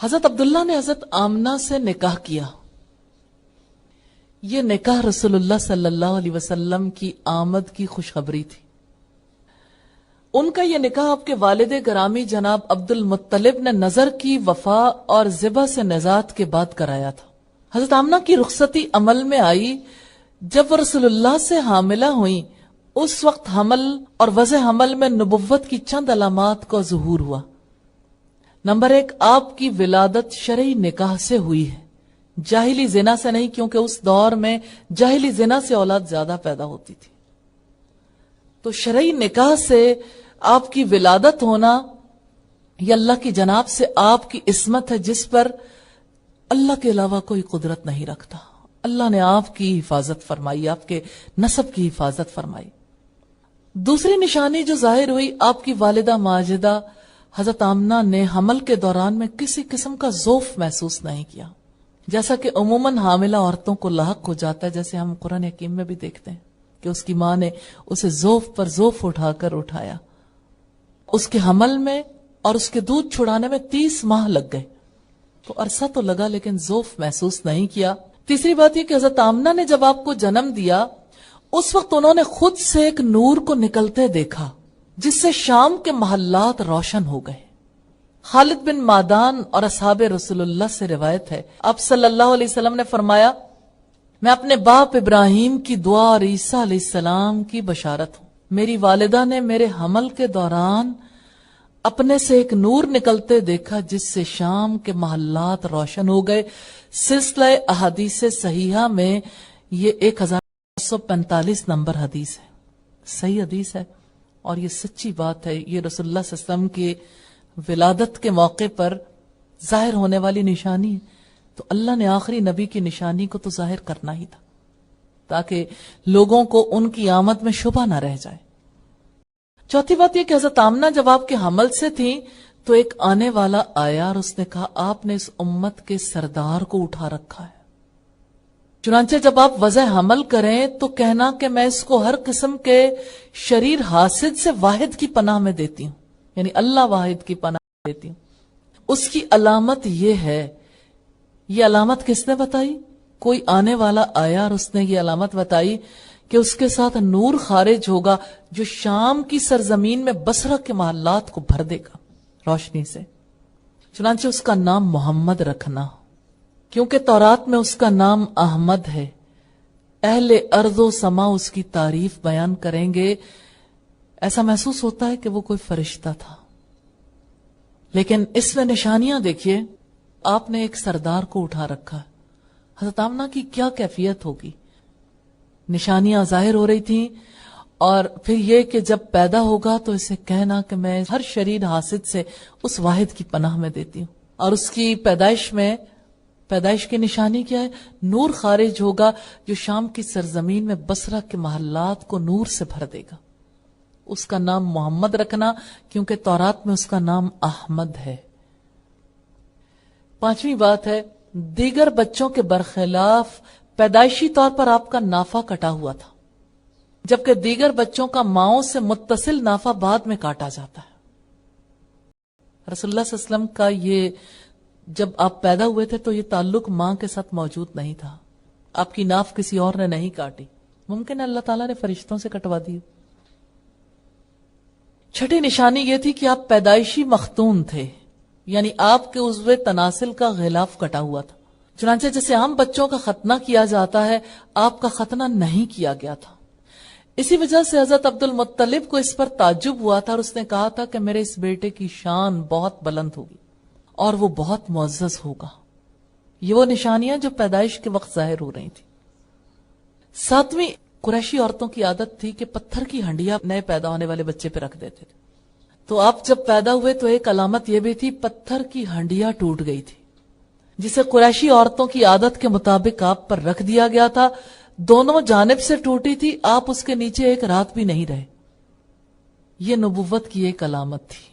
حضرت عبداللہ نے حضرت آمنہ سے نکاح کیا. یہ نکاح رسول اللہ صلی اللہ علیہ وسلم کی آمد کی خوشخبری تھی. ان کا یہ نکاح آپ کے والد گرامی جناب عبد المطلب نے نظر کی وفا اور ذبح سے نجات کے بعد کرایا تھا. حضرت آمنہ کی رخصتی عمل میں آئی جب وہ رسول اللہ سے حاملہ ہوئیں. اس وقت حمل اور وضع حمل میں نبوت کی چند علامات کا ظہور ہوا. نمبر 1، آپ کی ولادت شرعی نکاح سے ہوئی ہے، جاہلی زنا سے نہیں، کیونکہ اس دور میں جاہلی زنا سے اولاد زیادہ پیدا ہوتی تھی. تو شرعی نکاح سے آپ کی ولادت ہونا یہ اللہ کی جناب سے آپ کی عصمت ہے، جس پر اللہ کے علاوہ کوئی قدرت نہیں رکھتا. اللہ نے آپ کی حفاظت فرمائی، آپ کے نسب کی حفاظت فرمائی. دوسری نشانی جو ظاہر ہوئی، آپ کی والدہ ماجدہ حضرت آمنہ نے حمل کے دوران میں کسی قسم کا ذوف محسوس نہیں کیا، جیسا کہ عموماً حاملہ عورتوں کو لاحق ہو جاتا ہے، جیسے ہم قرآن حکیم میں بھی دیکھتے ہیں کہ اس کی ماں نے اسے ذوف پر ذوف اٹھا کر اٹھایا. اس کے حمل میں اور اس کے دودھ چھڑانے میں 30 ماہ لگ گئے. تو عرصہ تو لگا لیکن ذوف محسوس نہیں کیا. تیسری بات یہ کہ حضرت آمنہ نے جب آپ کو جنم دیا اس وقت انہوں نے خود سے ایک نور کو نکلتے دیکھا جس سے شام کے محلات روشن ہو گئے. خالد بن معدان اور اصحاب رسول اللہ سے روایت ہے، آپ صلی اللہ علیہ وسلم نے فرمایا، میں اپنے باپ ابراہیم کی دعا اور عیسیٰ علیہ السلام کی بشارت ہوں. میری والدہ نے میرے حمل کے دوران اپنے سے ایک نور نکلتے دیکھا جس سے شام کے محلات روشن ہو گئے. سلسلہ احادیث صحیحہ میں یہ 1745 نمبر حدیث ہے. صحیح حدیث ہے اور یہ سچی بات ہے. یہ رسول اللہ صلی اللہ علیہ وسلم کی ولادت کے موقع پر ظاہر ہونے والی نشانی ہے. تو اللہ نے آخری نبی کی نشانی کو تو ظاہر کرنا ہی تھا تاکہ لوگوں کو ان کی آمد میں شبہ نہ رہ جائے. چوتھی بات یہ کہ حضرت آمنہ جب آپ کے حمل سے تھیں تو ایک آنے والا آیا اور اس نے کہا، آپ نے اس امت کے سردار کو اٹھا رکھا ہے. چنانچہ جب آپ وضع حمل کریں تو کہنا کہ میں اس کو ہر قسم کے شریر حاسد سے واحد کی پناہ میں دیتی ہوں، یعنی اللہ واحد کی پناہ میں دیتی ہوں. اس کی علامت یہ ہے. یہ علامت کس نے بتائی؟ کوئی آنے والا آیا اور اس نے یہ علامت بتائی کہ اس کے ساتھ نور خارج ہوگا جو شام کی سرزمین میں بصرہ کے محلات کو بھر دے گا روشنی سے. چنانچہ اس کا نام محمد رکھنا، کیونکہ تورات میں اس کا نام احمد ہے. اہل ارض و سما اس کی تعریف بیان کریں گے. ایسا محسوس ہوتا ہے کہ وہ کوئی فرشتہ تھا. لیکن اس میں نشانیاں دیکھیے، آپ نے ایک سردار کو اٹھا رکھا. حضرت آمنہ کی کیا کیفیت ہوگی؟ نشانیاں ظاہر ہو رہی تھیں، اور پھر یہ کہ جب پیدا ہوگا تو اسے کہنا کہ میں ہر شریر حاسد سے اس واحد کی پناہ میں دیتی ہوں. اور اس کی پیدائش کی نشانی کیا ہے؟ نور خارج ہوگا جو شام کی سرزمین میں بصرہ کے محلات کو نور سے بھر دے گا. اس کا نام محمد رکھنا، کیونکہ تورات میں اس کا نام احمد ہے. پانچویں بات ہے، دیگر بچوں کے برخلاف پیدائشی طور پر آپ کا نافہ کٹا ہوا تھا، جبکہ دیگر بچوں کا ماؤں سے متصل نافہ بعد میں کاٹا جاتا ہے. رسول اللہ صلی اللہ علیہ وسلم کا یہ جب آپ پیدا ہوئے تھے تو یہ تعلق ماں کے ساتھ موجود نہیں تھا. آپ کی ناف کسی اور نے نہیں کاٹی، ممکن ہے اللہ تعالیٰ نے فرشتوں سے کٹوا دی. چھٹی نشانی یہ تھی کہ آپ پیدائشی مختون تھے، یعنی آپ کے عضو تناسل کا غلاف کٹا ہوا تھا. چنانچہ جیسے عام بچوں کا ختنہ کیا جاتا ہے، آپ کا ختنہ نہیں کیا گیا تھا. اسی وجہ سے حضرت عبد المطلب کو اس پر تعجب ہوا تھا اور اس نے کہا تھا کہ میرے اس بیٹے کی شان بہت بلند ہوگی اور وہ بہت معزز ہوگا. یہ وہ نشانیاں جو پیدائش کے وقت ظاہر ہو رہی تھی. ساتویں، قریشی عورتوں کی عادت تھی کہ پتھر کی ہنڈیاں نئے پیدا ہونے والے بچے پہ رکھ دیتے تھے. تو آپ جب پیدا ہوئے تو ایک علامت یہ بھی تھی، پتھر کی ہنڈیاں ٹوٹ گئی تھی، جسے قریشی عورتوں کی عادت کے مطابق آپ پر رکھ دیا گیا تھا. دونوں جانب سے ٹوٹی تھی، آپ اس کے نیچے ایک رات بھی نہیں رہے. یہ نبوت کی ایک علامت تھی.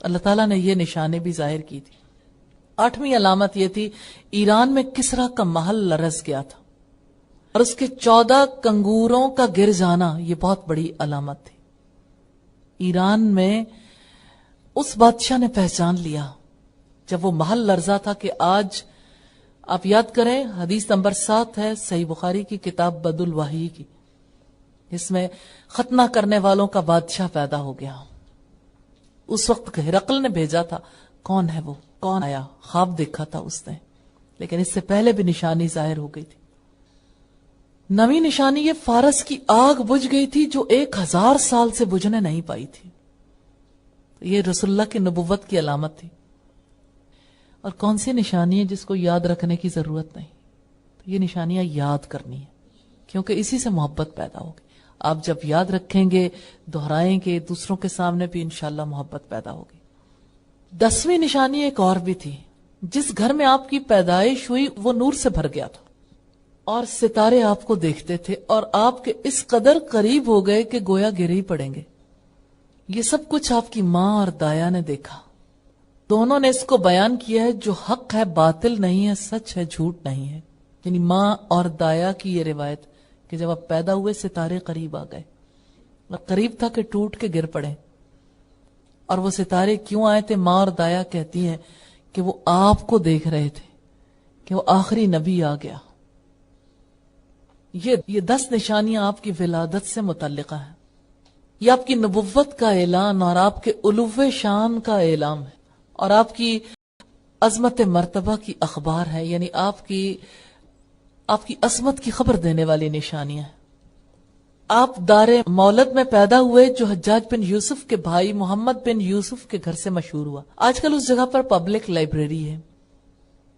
اللہ تعالیٰ نے یہ نشانے بھی ظاہر کی تھی. آٹھویں علامت یہ تھی، ایران میں کسرا کا محل لرز گیا تھا اور اس کے 14 کنگوروں کا گر جانا یہ بہت بڑی علامت تھی. ایران میں اس بادشاہ نے پہچان لیا جب وہ محل لرزا تھا کہ آج آپ یاد کریں، حدیث نمبر 7 ہے صحیح بخاری کی کتاب بدء الوحی کی، اس میں ختنہ کرنے والوں کا بادشاہ پیدا ہو گیا. اس وقت ہرقل نے بھیجا تھا، کون ہے وہ، کون آیا، خواب دیکھا تھا اس نے، لیکن اس سے پہلے بھی نشانی ظاہر ہو گئی تھی. نویں نشانی یہ فارس کی آگ بجھ گئی تھی جو 1000 سال سے بجھنے نہیں پائی تھی. یہ رسول اللہ کی نبوت کی علامت تھی. اور کون سی نشانی ہے جس کو یاد رکھنے کی ضرورت نہیں؟ تو یہ نشانیاں یاد کرنی ہے، کیونکہ اسی سے محبت پیدا ہوگی. آپ جب یاد رکھیں گے، دہرائیں گے، دوسروں کے سامنے بھی انشاءاللہ محبت پیدا ہوگی. 10ویں نشانی ایک اور بھی تھی. جس گھر میں آپ کی پیدائش ہوئی وہ نور سے بھر گیا تھا، اور ستارے آپ کو دیکھتے تھے، اور آپ کے اس قدر قریب ہو گئے کہ گویا گر ہی پڑیں گے. یہ سب کچھ آپ کی ماں اور دایا نے دیکھا. دونوں نے اس کو بیان کیا ہے، جو حق ہے باطل نہیں ہے، سچ ہے جھوٹ نہیں ہے. یعنی ماں اور دایا کی یہ روایت کہ جب آپ پیدا ہوئے ستارے قریب آ گئے، اور قریب تھا کہ ٹوٹ کے گر پڑے. اور وہ ستارے کیوں آئے تھے؟ ماں اور دایا کہتی ہیں کہ وہ آپ کو دیکھ رہے تھے کہ وہ آخری نبی آ گیا. یہ 10 نشانیاں آپ کی ولادت سے متعلقہ ہیں. یہ آپ کی نبوت کا اعلان اور آپ کے علو شان کا اعلان ہے، اور آپ کی عظمت مرتبہ کی اخبار ہے. یعنی آپ کی عظمت کی خبر دینے والی نشانیاں ہیں. آپ دار مولد میں پیدا ہوئے جو حجاج بن یوسف کے بھائی محمد بن یوسف کے گھر سے مشہور ہوا. آج کل اس جگہ پر پبلک لائبریری ہے.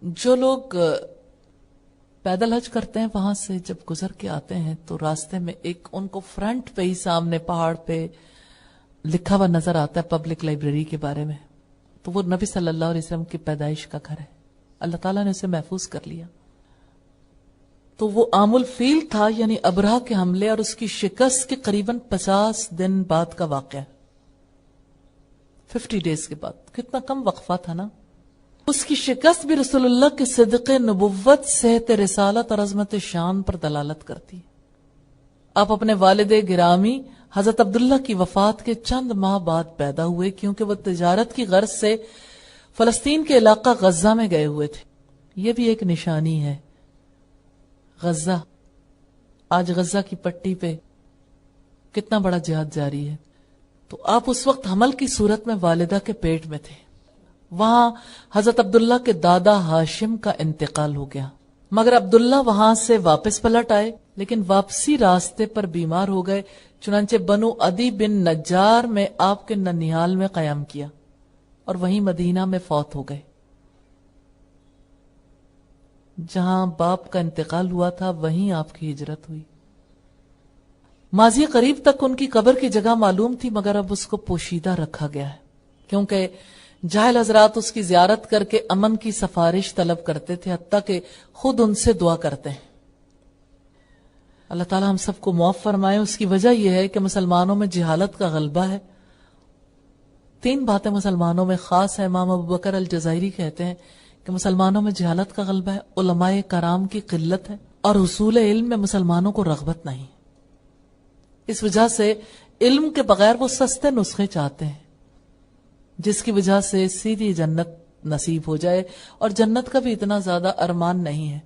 جو لوگ پیدل حج کرتے ہیں وہاں سے جب گزر کے آتے ہیں تو راستے میں ایک ان کو فرنٹ پہ ہی سامنے پہاڑ پہ لکھا ہوا نظر آتا ہے پبلک لائبریری کے بارے میں. تو وہ نبی صلی اللہ علیہ وسلم کی پیدائش کا گھر ہے. اللہ تعالیٰ نے اسے محفوظ کر لیا. تو وہ عام الفیل تھا، یعنی ابرہہ کے حملے اور اس کی شکست کے قریباً 50 دن بعد کا واقعہ ہے. 50 ڈیز کے بعد. کتنا کم وقفہ تھا نا. اس کی شکست بھی رسول اللہ کے صدق نبوت، صحت رسالت اور عظمت شان پر دلالت کرتی. آپ اپنے والد گرامی حضرت عبداللہ کی وفات کے چند ماہ بعد پیدا ہوئے، کیونکہ وہ تجارت کی غرض سے فلسطین کے علاقہ غزہ میں گئے ہوئے تھے. یہ بھی ایک نشانی ہے. غزہ، آج غزہ کی پٹی پہ کتنا بڑا جہاد جاری ہے. تو آپ اس وقت حمل کی صورت میں والدہ کے پیٹ میں تھے. وہاں حضرت عبداللہ کے دادا ہاشم کا انتقال ہو گیا، مگر عبداللہ وہاں سے واپس پلٹ آئے، لیکن واپسی راستے پر بیمار ہو گئے. چنانچہ بنو عدی بن نجار میں آپ کے ننیال میں قیام کیا، اور وہیں مدینہ میں فوت ہو گئے. جہاں باپ کا انتقال ہوا تھا وہیں آپ کی ہجرت ہوئی. ماضی قریب تک ان کی قبر کی جگہ معلوم تھی، مگر اب اس کو پوشیدہ رکھا گیا ہے، کیونکہ جاہل حضرات اس کی زیارت کر کے امن کی سفارش طلب کرتے تھے، حتیٰ کہ خود ان سے دعا کرتے ہیں. اللہ تعالی ہم سب کو معاف فرمائے. اس کی وجہ یہ ہے کہ مسلمانوں میں جہالت کا غلبہ ہے. 3 باتیں مسلمانوں میں خاص ہیں. امام ابو بکر الجزائری کہتے ہیں کہ مسلمانوں میں جہالت کا غلبہ ہے، علماء کرام کی قلت ہے، اور حصول علم میں مسلمانوں کو رغبت نہیں. اس وجہ سے علم کے بغیر وہ سستے نسخے چاہتے ہیں، جس کی وجہ سے سیدھی جنت نصیب ہو جائے. اور جنت کا بھی اتنا زیادہ ارمان نہیں ہے.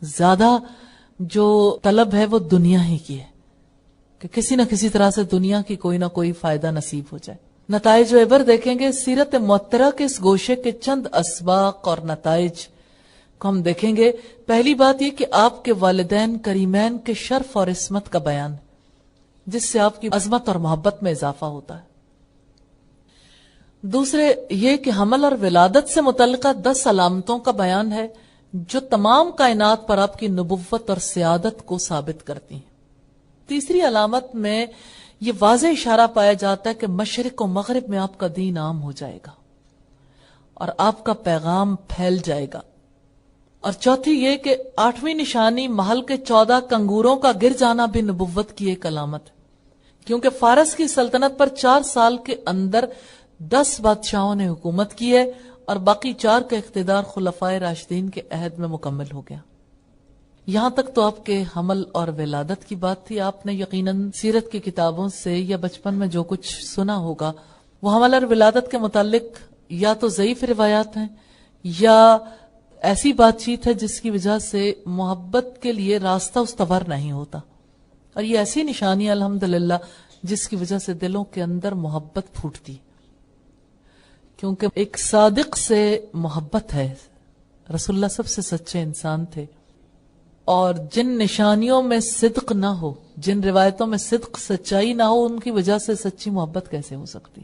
زیادہ جو طلب ہے وہ دنیا ہی کی ہے، کہ کسی نہ کسی طرح سے دنیا کی کوئی نہ کوئی فائدہ نصیب ہو جائے. نتائج و عبر دیکھیں گے. سیرت معطرہ کے اس گوشے کے چند اسباق اور نتائج کو ہم دیکھیں گے. پہلی بات یہ کہ آپ کے والدین کریمین کے شرف اور عصمت کا بیان، جس سے آپ کی عظمت اور محبت میں اضافہ ہوتا ہے. دوسرے یہ کہ حمل اور ولادت سے متعلقہ 10 علامتوں کا بیان ہے جو تمام کائنات پر آپ کی نبوت اور سیادت کو ثابت کرتی ہیں. تیسری علامت میں یہ واضح اشارہ پایا جاتا ہے کہ مشرق و مغرب میں آپ کا دین عام ہو جائے گا اور آپ کا پیغام پھیل جائے گا. اور چوتھی یہ کہ 8ویں نشانی محل کے 14 کنگوروں کا گر جانا بھی نبوت کی ایک علامت ہے، کیونکہ فارس کی سلطنت پر 4 سال کے اندر 10 بادشاہوں نے حکومت کی ہے، اور باقی 4 کا اقتدار خلفائے راشدین کے عہد میں مکمل ہو گیا. یہاں تک تو آپ کے حمل اور ولادت کی بات تھی. آپ نے یقیناً سیرت کی کتابوں سے یا بچپن میں جو کچھ سنا ہوگا وہ حمل اور ولادت کے متعلق یا تو ضعیف روایات ہیں یا ایسی بات چیت ہے جس کی وجہ سے محبت کے لیے راستہ استوار نہیں ہوتا. اور یہ ایسی نشانی الحمدللہ جس کی وجہ سے دلوں کے اندر محبت پھوٹتی، کیونکہ ایک صادق سے محبت ہے. رسول اللہ سب سے سچے انسان تھے، اور جن نشانیوں میں صدق نہ ہو، جن روایتوں میں صدق سچائی نہ ہو، ان کی وجہ سے سچی محبت کیسے ہو سکتی؟